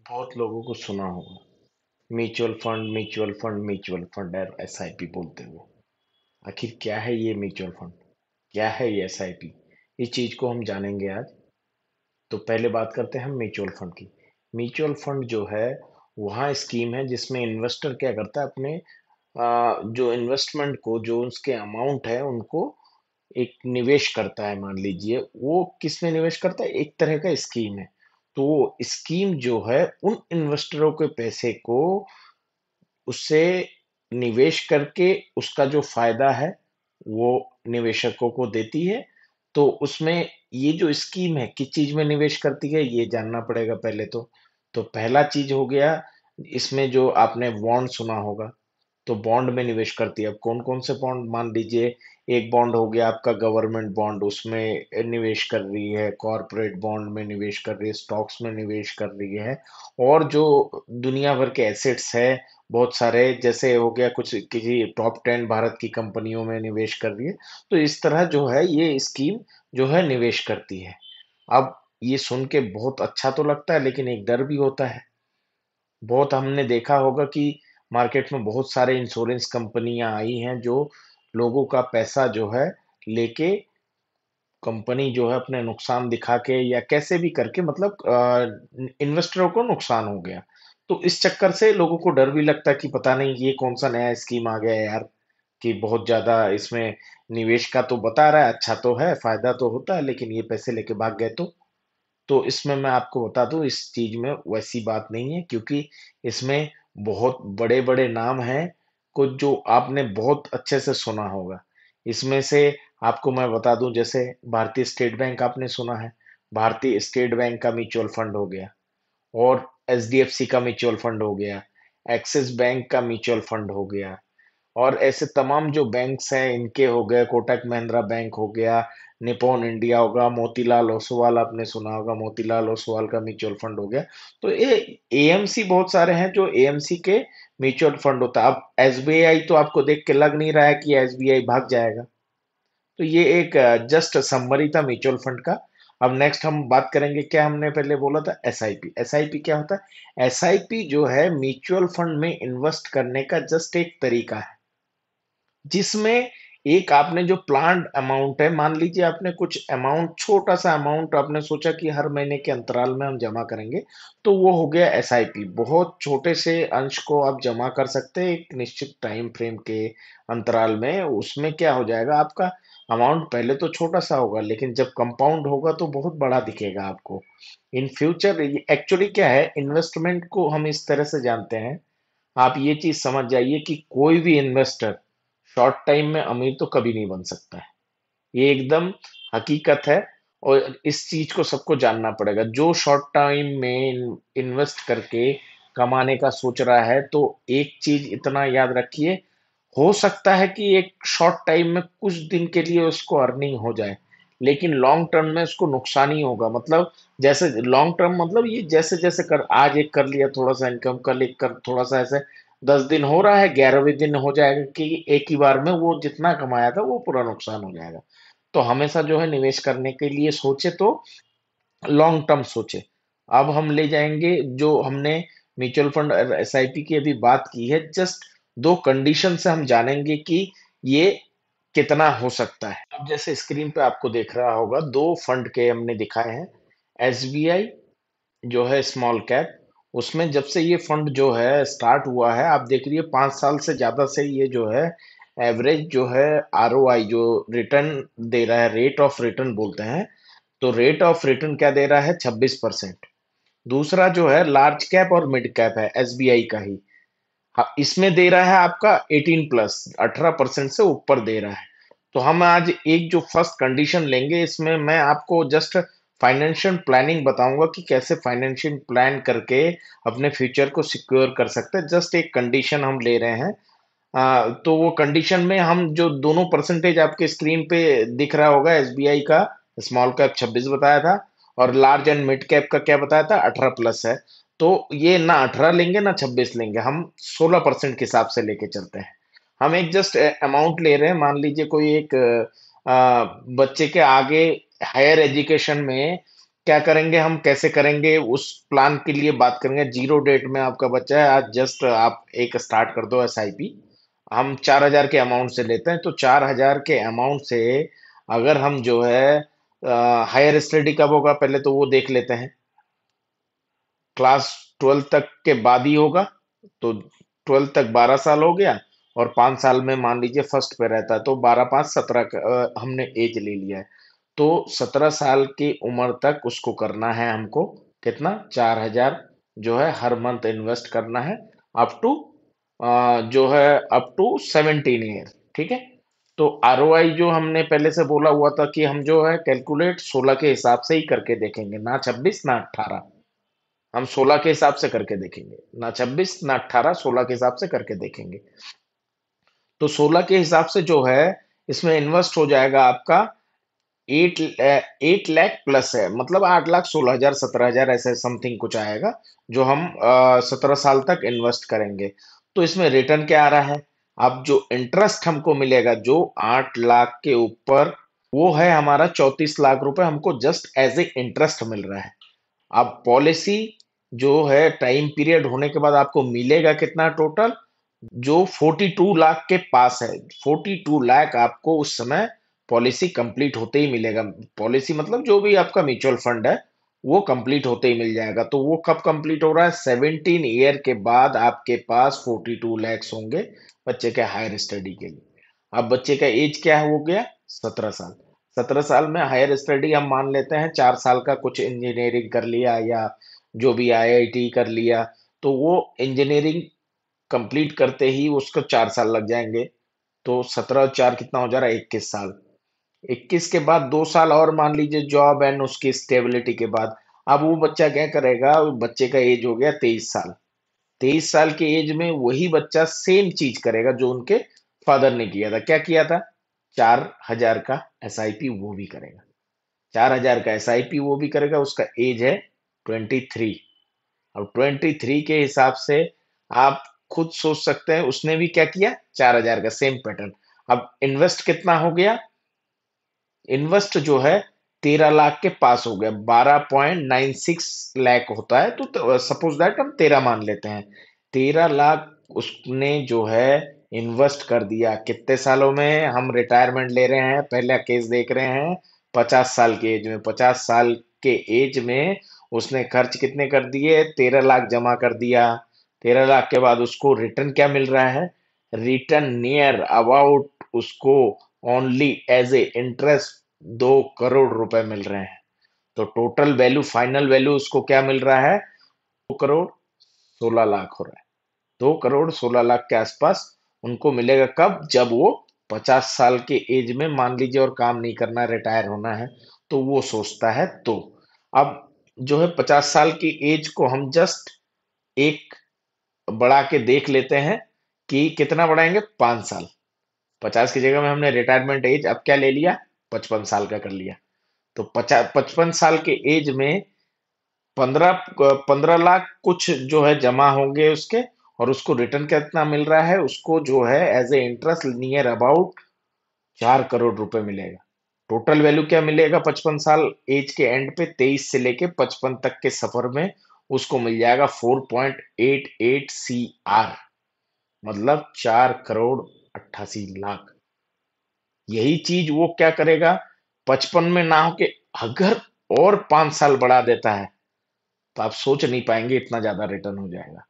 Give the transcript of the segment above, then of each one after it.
बहुत लोगों को सुना होगा mutual fund mutual fund mutual fund और एसआईपी बोलते हुए। आखिर क्या है ये म्यूचुअल फंड? क्या है ये एसआईपी? इस चीज को हम जानेंगे आज। तो पहले बात करते हैं हम म्यूचुअल फंड की। म्यूचुअल फंड जो है वहाँ स्कीम है जिसमें इन्वेस्टर क्या करता है अपने जो इन्वेस्टमेंट को जो उसके अमाउंट है उनको एक निवेश करता है। मान लीजिए वो किस में निवेश करता है, एक तरह का स्कीम है। तो वो स्कीम जो है उन इन्वेस्टरों के पैसे को उससे निवेश करके उसका जो फायदा है वो निवेशकों को देती है। तो उसमें ये जो स्कीम है किस चीज में निवेश करती है ये जानना पड़ेगा पहले तो पहला चीज हो गया इसमें जो आपने बॉन्ड सुना होगा। तो बॉन्ड में निवेश करती है। अब कौन कौन से बॉन्ड, मान लीजिए एक बॉन्ड हो गया आपका गवर्नमेंट बॉन्ड, उसमें निवेश कर रही है, कॉरपोरेट बॉन्ड में निवेश कर रही है, स्टॉक्स में निवेश कर रही है। और जो दुनिया भर के एसेट्स है बहुत सारे, जैसे हो गया कुछ किसी टॉप 10 भारत की कंपनियों में निवेश कर रही है। तो इस तरह जो है ये स्कीम जो है निवेश करती है। अब ये सुन के बहुत अच्छा तो लगता है लेकिन एक डर भी होता है। बहुत हमने देखा होगा कि मार्केट में बहुत सारे इंश्योरेंस कंपनियां आई हैं जो लोगों का पैसा जो है लेके कंपनी जो है अपने नुकसान दिखा के या कैसे भी करके, मतलब इन्वेस्टरों को नुकसान हो गया। तो इस चक्कर से लोगों को डर भी लगता है कि पता नहीं ये कौन सा नया स्कीम आ गया है यार, कि बहुत ज्यादा इसमें निवेश का तो बता रहा है, अच्छा तो है, फायदा तो होता है, लेकिन ये पैसे लेके भाग गए तो इसमें मैं आपको बता दूं इस चीज में वैसी बात नहीं है, क्योंकि इसमें बहुत बड़े बड़े नाम हैं कुछ जो आपने बहुत अच्छे से सुना होगा। इसमें से आपको मैं बता दूं, जैसे भारतीय स्टेट बैंक आपने सुना है। भारतीय स्टेट बैंक का म्यूचुअल फंड हो गया, और एचडीएफसी का म्यूचुअल फंड हो गया, एक्सिस बैंक का म्यूचुअल फंड हो गया, और ऐसे तमाम जो बैंक्स हैं इनके हो गए, कोटक महिंद्रा बैंक हो गया, निप्पॉन इंडिया होगा, मोतीलाल ओसवाल आपने सुना होगा, मोतीलाल ओसवाल का म्यूचुअल फंड हो गया। तो ये एएमसी बहुत सारे हैं जो एएमसी के म्यूचुअल फंड होता है। अब एसबीआई तो आपको देख के लग नहीं रहा है कि एसबीआई भाग जाएगा। तो ये एक जस्ट समरी था म्यूचुअल फंड का। अब नेक्स्ट हम बात करेंगे, क्या हमने पहले बोला था, एसआईपी। एसआईपी क्या होता है? एसआईपी जो है म्यूचुअल फंड में इन्वेस्ट करने का जस्ट एक तरीका है, जिसमें एक आपने जो प्लान्ड अमाउंट है, मान लीजिए आपने कुछ अमाउंट, छोटा सा अमाउंट आपने सोचा कि हर महीने के अंतराल में हम जमा करेंगे, तो वो हो गया एसआईपी। बहुत छोटे से अंश को आप जमा कर सकते हैं एक निश्चित टाइम फ्रेम के अंतराल में। उसमें क्या हो जाएगा, आपका अमाउंट पहले तो छोटा सा होगा लेकिन जब कंपाउंड होगा तो बहुत बड़ा दिखेगा आपको इन फ्यूचर। एक्चुअली क्या है, इन्वेस्टमेंट को हम इस तरह से जानते हैं, आप ये चीज समझ जाइए कि कोई भी इन्वेस्टर शॉर्ट टाइम में अमीर तो कभी नहीं बन सकता है। ये एकदम हकीकत है। और इस चीज को सबको जानना पड़ेगा। जो शॉर्ट टाइम में इन्वेस्ट करके कमाने का सोच रहा है, तो एक चीज इतना याद रखिए, हो सकता है कि एक शॉर्ट टाइम में कुछ दिन के लिए उसको अर्निंग हो जाए, लेकिन लॉन्ग टर्म में उसको नुकसान ही होगा। मतलब जैसे लॉन्ग टर्म, मतलब ये जैसे जैसे कर, आज एक कर लिया थोड़ा सा इनकम, कल एक कर थोड़ा सा, ऐसे 10 दिन हो रहा है, 11वें दिन हो जाएगा कि एक ही बार में वो जितना कमाया था वो पूरा नुकसान हो जाएगा। तो हमेशा जो है निवेश करने के लिए सोचे तो लॉन्ग टर्म सोचे। अब हम ले जाएंगे जो हमने म्यूचुअल फंड और एसआईपी की अभी बात की है, जस्ट दो कंडीशन से हम जानेंगे कि ये कितना हो सकता है। अब जैसे स्क्रीन पे आपको दिख रहा होगा, दो फंड के हमने दिखाए हैं। एसबीआई जो है स्मॉल कैप, उसमें जब से ये फंड जो है स्टार्ट हुआ है, आप देख रही है 5 साल से ज्यादा से ये जो है एवरेज जो है आरओआई जो रिटर्न दे रहा है, रेट ऑफ रिटर्न बोलते हैं। तो रेट ऑफ रिटर्न क्या दे रहा है, 26%। दूसरा जो है लार्ज कैप और मिड कैप है, एसबीआई का ही। हाँ, इसमें दे रहा है आपका 18+, 18% से ऊपर दे रहा है। तो हम आज एक जो फर्स्ट कंडीशन लेंगे, इसमें मैं आपको जस्ट फाइनेंशियल प्लानिंग बताऊंगा कि कैसे फाइनेंशियल प्लान करके अपने फ्यूचर को सिक्योर कर सकते हैं। जस्ट एक कंडीशन हम ले रहे हैं। तो वो कंडीशन में हम जो दोनों परसेंटेज आपके स्क्रीन पे दिख रहा होगा, एसबीआई का स्मॉल कैप 26 बताया था, और लार्ज एंड मिड कैप का क्या बताया था, 18+ है। तो ये ना 18 लेंगे ना 26 लेंगे, हम 16% के हिसाब से लेके चलते हैं। हम एक जस्ट अमाउंट ले रहे हैं, मान लीजिए कोई एक बच्चे के आगे हायर एजुकेशन में क्या करेंगे हम, कैसे करेंगे, उस प्लान के लिए बात करेंगे। जीरो डेट में आपका बच्चा है, आज जस्ट आप एक स्टार्ट कर दो एसआईपी। हम 4,000 के अमाउंट से लेते हैं, तो 4,000 के अमाउंट से अगर हम जो है हायर स्टडी कब होगा पहले तो वो देख लेते हैं। क्लास 12 तक के बाद ही होगा, तो 12 तक 12 साल हो गया, और 5 साल में मान लीजिए फर्स्ट पे रहता है, तो 12 5 17 हमने एज ले लिया है। तो 17 साल की उम्र तक उसको करना है हमको, कितना, 4,000 जो है हर मंथ इन्वेस्ट करना है, अप टू जो है अप टू 17 ईयर। ठीक है। तो आरओआई जो हमने पहले से बोला हुआ था कि हम जो है कैलकुलेट 16 के हिसाब से ही करके देखेंगे, ना 26 ना 18। हम 16 के हिसाब से करके देखेंगे, ना 26 ना 18, 16 के हिसाब से करके देखेंगे। तो 16 के हिसाब से जो है इसमें इन्वेस्ट हो जाएगा आपका 8 लाख प्लस है, मतलब 8,16,000 17,000 ऐसे समथिंग कुछ आएगा, जो हम 17 साल तक इन्वेस्ट करेंगे। तो इसमें रिटर्न क्या आ रहा है, अब जो इंटरेस्ट हमको मिलेगा जो 8 लाख के ऊपर, वो है हमारा 34 लाख रुपए, हमको जस्ट एज ए इंटरेस्ट मिल रहा है। अब पॉलिसी जो है टाइम पीरियड होने के बाद आपको मिलेगा कितना टोटल, जो 42 लाख के पास है। 42 लाख आपको उस समय पॉलिसी कंप्लीट होते ही मिलेगा। पॉलिसी मतलब जो भी आपका म्यूचुअल फंड है वो कंप्लीट होते ही मिल जाएगा। तो वो कब कंप्लीट हो रहा है, 17 ईयर के बाद आपके पास 42 लैक्स होंगे बच्चे के हायर स्टडी के लिए। अब बच्चे का एज क्या हो गया, 17 साल। 17 साल में हायर स्टडी हम मान लेते हैं 4 साल का, कुछ इंजीनियरिंग कर लिया या जो भी आईआईटी कर लिया, तो वो इंजीनियरिंग कंप्लीट करते ही उसको 4 साल लग जाएंगे। तो 17 और 4 कितना हो जा रहा है, 21 साल। 21 के बाद 2 साल और मान लीजिए जॉब एंड उसकी स्टेबिलिटी के बाद, अब वो बच्चा क्या करेगा, बच्चे का एज हो गया 23 साल। 23 साल के एज में वही बच्चा सेम चीज करेगा जो उनके फादर ने किया था। क्या किया था, 4,000 का एसआईपी वो भी करेगा। 4,000 का एसआईपी वो भी करेगा, उसका एज है 23। अब 23 के हिसाब से आप खुद सोच सकते हैं उसने भी क्या किया, 4,000 का सेम पैटर्न। अब इन्वेस्ट कितना हो गया, इन्वेस्ट जो है 13 लाख के पास हो गया, 12.96 लाख होता है, तो सपोज दैट हम 13 मान लेते हैं। 13 लाख उसने जो है इन्वेस्ट कर दिया। कितने सालों में हम रिटायरमेंट ले रहे हैं, पहला केस देख रहे हैं, 50 साल के एज में। 50 साल के एज में उसने खर्च कितने कर दिए, 13 लाख जमा कर दिया। 13 लाख के बाद उसको रिटर्न क्या मिल रहा है, रिटर्न नियर अबाउट उसको only as a interest 2 crore रुपए मिल रहे हैं। तो टोटल वैल्यू, फाइनल वैल्यू उसको क्या मिल रहा है, 2 करोड़ 16 लाख हो रहा है। 2 करोड़ 16 लाख के आसपास उनको मिलेगा, कब, जब वो 50 साल के एज में मान लीजिए और काम नहीं करना, रिटायर होना है, तो वो सोचता है। तो अब जो है 50 साल की एज को हम जस्ट एक बढ़ा के देख लेते हैं कि कितना बढ़ाएंगे, 5 साल। 50 की जगह में हमने रिटायरमेंट एज अब क्या ले लिया, 55 साल का कर लिया। तो 55 साल के एज में 15 लाख कुछ जो है जमा होंगे उसके, और उसको रिटर्न कितना मिल रहा है, उसको जो है as a interest near about 4 crore रुपए मिलेगा। टोटल वैल्यू क्या मिलेगा 55 साल एज के एंड पे, 23 से लेके 55 तक के सफर में उसको मिल जाएगा 4.88 CR, मतलब 4 करोड़ 88 लाख। यही चीज वो क्या करेगा, 55 में ना होके अगर और 5 साल बढ़ा देता है, तो आप सोच नहीं पाएंगे इतना ज्यादा रिटर्न हो जाएगा।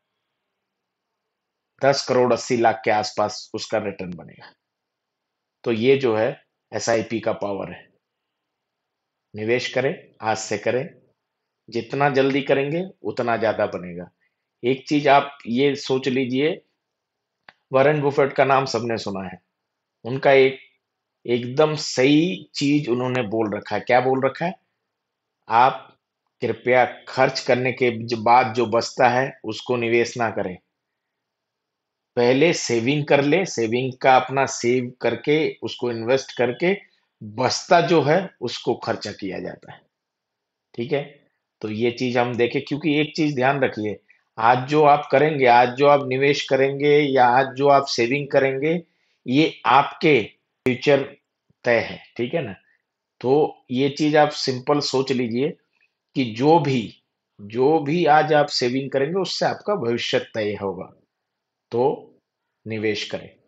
10 करोड़ 80 लाख के आसपास उसका रिटर्न बनेगा। तो ये जो है एसआईपी का पावर है। निवेश करें, आज से करें, जितना जल्दी करेंगे उतना ज्यादा बनेगा। एक चीज आप ये सोच लीजिए, वॉरेन बुफेट का नाम सबने सुना है। उनका एक एकदम सही चीज उन्होंने बोल रखा है। क्या बोल रखा है, आप कृपया खर्च करने के बाद जो बचता है उसको निवेश ना करें, पहले सेविंग कर ले, सेविंग का अपना सेव करके उसको इन्वेस्ट करके बचता जो है उसको खर्चा किया जाता है। ठीक है। तो ये चीज हम देखें, क्योंकि एक चीज ध्यान रखिए, आज जो आप करेंगे, आज जो आप निवेश करेंगे या आज जो आप सेविंग करेंगे, ये आपके फ्यूचर तय है। ठीक है ना। तो ये चीज आप सिंपल सोच लीजिए कि जो भी आज आप सेविंग करेंगे उससे आपका भविष्य तय होगा। तो निवेश करें।